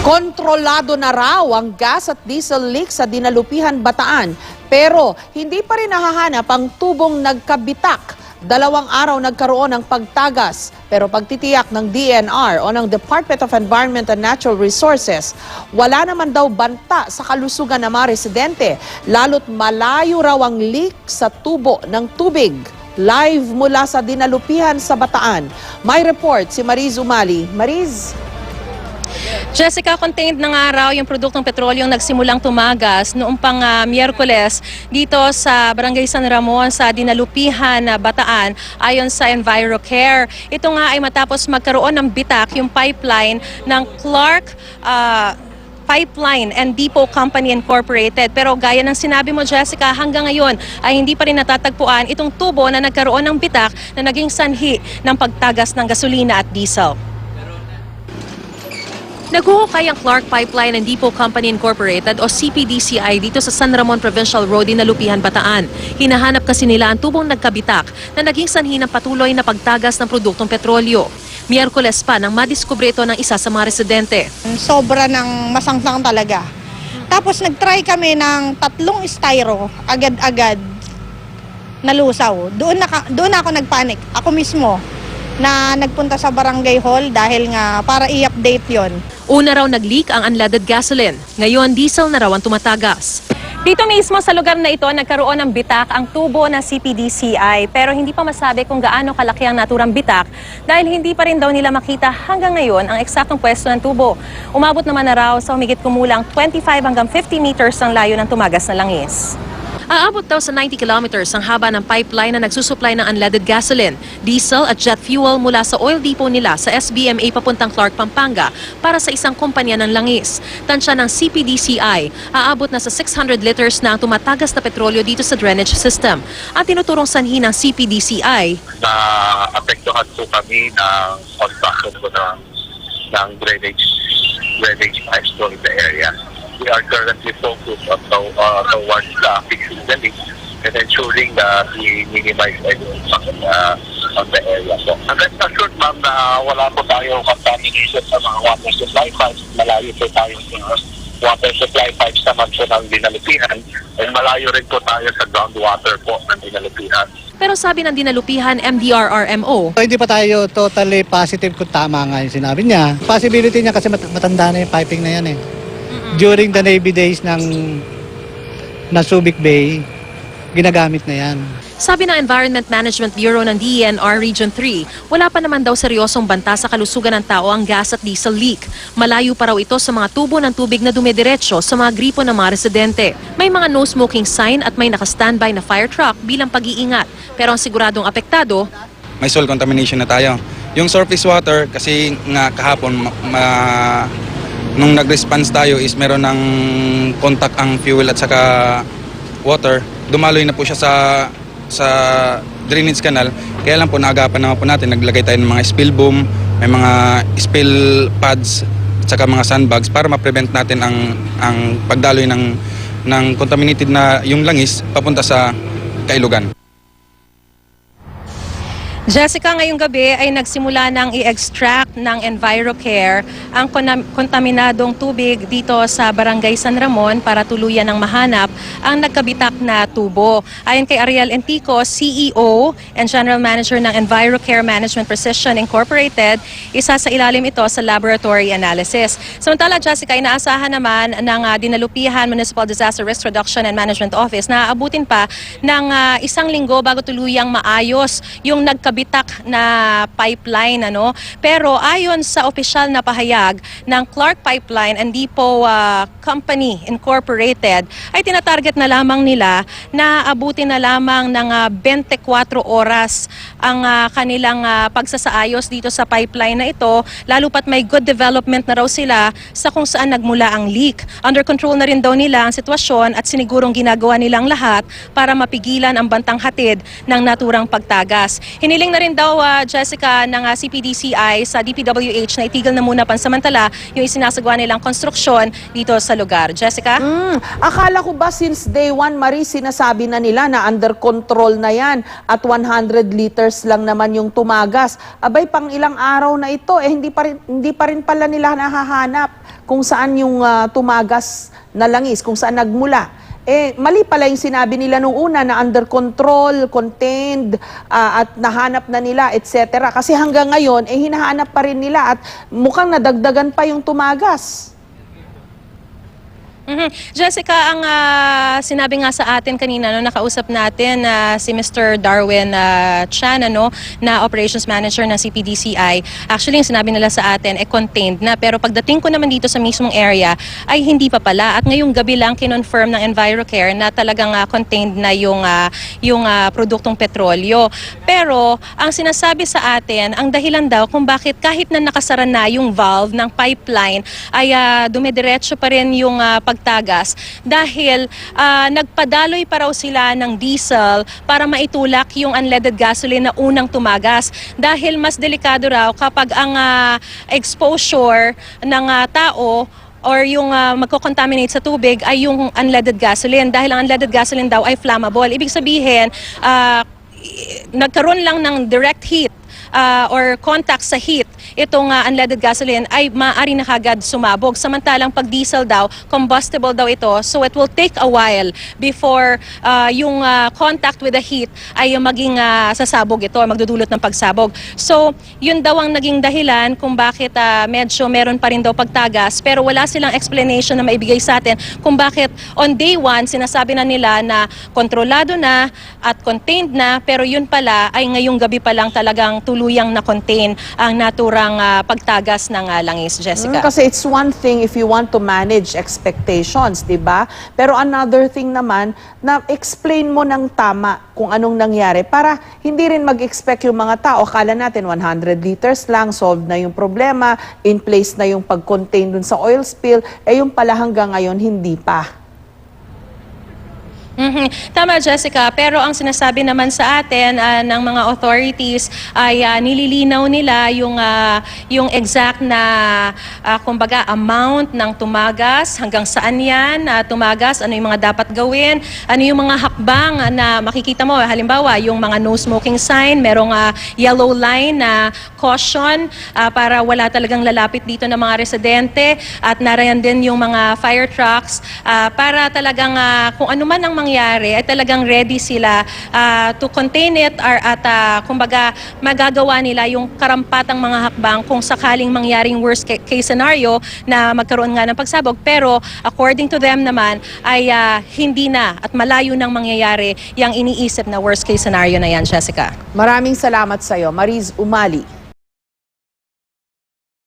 Kontrolado na raw ang gas at diesel leak sa Dinalupihan, Bataan. Pero hindi pa rin nahahanap ang tubong nagkabitak. 2 araw nagkaroon ng pagtagas. Pero pagtitiyak ng DNR o ng Department of Environment and Natural Resources, wala naman daw banta sa kalusugan ng mga residente. Lalo't malayo raw ang leak sa tubo ng tubig. Live mula sa Dinalupihan sa Bataan. May report si Mariz Umali. Mariz? Jessica, contained na nga raw yung produktong petrolyong nagsimulang tumagas noong pang Miyerkules dito sa Barangay San Ramon sa Dinalupihan, Bataan ayon sa EnviroCare. Ito nga ay matapos magkaroon ng bitak yung pipeline ng Clark Pipeline and Depot Company Incorporated. Pero gaya ng sinabi mo, Jessica, hanggang ngayon ay hindi pa rin natatagpuan itong tubo na nagkaroon ng bitak na naging sanhi ng pagtagas ng gasolina at diesel. Naghuhukay ang Clark Pipeline and Depot Company Incorporated o CPDCI dito sa San Ramon Provincial Road, Dinalupihan, Bataan. Hinahanap kasi nila ang tubong nagkabitak na naging sanhi ng patuloy na pagtagas ng produktong petrolyo. Miyerkules pa nang madiskubre ito ng isa sa mga residente. Sobra ng masangsang talaga. Tapos nag-try kami ng 3 styro, agad-agad nalusaw. Doon ako nagpanik. Ako mismo na nagpunta sa barangay hall dahil nga para i-update yon. Una raw nag-leak ang unleaded gasoline. Ngayon, diesel na raw ang tumatagas. Dito mismo sa lugar na ito, nagkaroon ng bitak ang tubo ng CPDCI. Pero hindi pa masabi kung gaano kalaki ang naturang bitak dahil hindi pa rin daw nila makita hanggang ngayon ang eksaktong pwesto ng tubo. Umabot naman na raw sa humigit kumulang 25 hanggang 50 meters ang layo ng tumagas na langis. Aabot daw sa 90 kilometers ang haba ng pipeline na nagsusupply ng unleaded gasoline, diesel at jet fuel mula sa oil depot nila sa SBMA papuntang Clark, Pampanga para sa isang kumpanya ng langis. Tansya ng CPDCI, aabot na sa 600 liters na ang tumatagas na petrolyo dito sa drainage system. At tinuturong sanhi ng CPDCI na apektuhan po kami ng construction po ng drainage pipes po in the area. We are currently focused on towards fixing the leak and ensuring that we minimize any impact on the area po. And rest assured, ma'am, na wala po tayo contamination sa mga water supply pipes. Malayo po tayo sa water supply pipes naman po ng Dinalupihan and malayo rin po tayo sa groundwater po ng Dinalupihan. Pero sabi ng Dinalupihan MDRRMO, hindi pa tayo totally positive kung tama nga yung sinabi niya. Possibility niya kasi matanda na yung piping na yan eh. During the Navy days ng Subic Bay, ginagamit na yan. Sabi ng Environment Management Bureau ng DENR Region 3, wala pa naman daw seryosong banta sa kalusugan ng tao ang gas at diesel leak. Malayo pa raw ito sa mga tubo ng tubig na dumidiretso sa mga gripo ng mga residente. May mga no smoking sign at may naka-standby na fire truck bilang pag-iingat. Pero ang siguradong apektado, may soil contamination na tayo. Yung surface water, kasi nga kahapon, nung nag-response tayo is meron ng contact ang fuel at saka water. Dumaloy na po siya sa drainage canal. Kaya lang po naagapan naman po natin, naglagay tayo ng mga spill boom, may mga spill pads at saka mga sandbags para ma-prevent natin ang pagdaloy ng contaminated na yung langis papunta sa kailugan. Jessica, ngayong gabi ay nagsimula ng i-extract ng EnviroCare ang kontaminadong tubig dito sa Barangay San Ramon para tuluyan ng mahanap ang nagkabitak na tubo. Ayon kay Ariel Entico, CEO and General Manager ng EnviroCare Management Precision Incorporated, isa sa ilalim ito sa laboratory analysis. Samantala, Jessica, inaasahan naman ng Dinalupihan Municipal Disaster Risk Reduction and Management Office na aabutin pa ng 1 linggo bago tuluyang maayos yung nagkabitak na pipeline, Pero ayon sa opisyal na pahayag ng Clark Pipeline and Depot Company Incorporated, ay tinatarget na lamang nila na abutin na lamang ng 24 oras ang kanilang pagsasaayos dito sa pipeline na ito, lalo pat may good development na raw sila sa kung saan nagmula ang leak. Under control na rin daw nila ang sitwasyon at sinigurong ginagawa nilang lahat para mapigilan ang bantang hatid ng naturang pagtagas. Hiniling na rin daw, Jessica, ng CPDCI sa DPWH na itigil na muna pansamantala yung isinasagawa nilang konstruksyon dito sa lugar. Jessica? Akala ko ba since day one, Marie, sinasabi na nila na under control na yan at 100 liters lang naman yung tumagas. Abay, pang ilang araw na ito, hindi pa rin pala nila nahahanap kung saan yung tumagas na langis, kung saan nagmula. Mali pala yung sinabi nila nung una na under control, contained, at nahanap na nila, etc. Kasi hanggang ngayon, hinahanap pa rin nila at mukhang nadagdagan pa yung tumagas. Jessica, ang sinabi nga sa atin kanina, no, nakausap natin si Mr. Darwin Chan, na Operations Manager ng CPDCI. Actually, yung sinabi nila sa atin, contained na. Pero pagdating ko naman dito sa mismong area, ay hindi pa pala. At ngayong gabi lang kinonfirm ng EnviroCare na talagang contained na yung produktong petrolyo. Pero, ang sinasabi sa atin, ang dahilan daw kung bakit kahit na nakasara na yung valve ng pipeline, ay dumidiretso pa rin yung pagtagas dahil nagpadaloy pa raw sila ng diesel para maitulak yung unleaded gasoline na unang tumagas dahil mas delikado raw kapag ang exposure ng tao or yung magko-contaminate sa tubig ay yung unleaded gasoline dahil ang unleaded gasoline daw ay flammable. Ibig sabihin, nagkaroon lang ng direct heat or contact sa heat, itong unleaded gasoline ay maaari na kagad sumabog. Samantalang pag diesel daw, combustible daw ito, so it will take a while before yung contact with the heat ay maging sasabog ito, magdudulot ng pagsabog. So, yun daw ang naging dahilan kung bakit medyo meron pa rin daw pagtagas, pero wala silang explanation na maibigay sa atin kung bakit on day 1, sinasabi na nila na kontrolado na at contained na, pero yun pala ay ngayong gabi pa lang talagang tuluyang na-contain ang naturang pagtagas ng langis, Jessica. Kasi it's one thing if you want to manage expectations, di ba? Pero another thing naman, na explain mo ng tama kung anong nangyari para hindi rin mag-expect yung mga tao. Akala natin 100 liters lang, solved na yung problema, in place na yung pag-contain dun sa oil spill, yung pala hanggang ngayon hindi pa. Tama, Jessica, pero ang sinasabi naman sa atin ng mga authorities ay nililinaw nila yung exact na kumbaga amount ng tumagas, hanggang saan yan tumagas, ano yung mga dapat gawin, ano yung mga hakbang na makikita mo. Halimbawa, yung mga no smoking sign, merong yellow line na caution para wala talagang lalapit dito ng mga residente, at narayan din yung mga fire trucks para talagang kung ano man ang mangyari ay talagang ready sila to contain it or at kumbaga magagawa nila yung karampatang mga hakbang kung sakaling mangyaring worst case scenario na magkaroon nga ng pagsabog. Pero according to them naman ay hindi na at malayo nang mangyayari yung iniisip na worst case scenario na yan, Jessica. Maraming salamat sa iyo, Mariz Umali.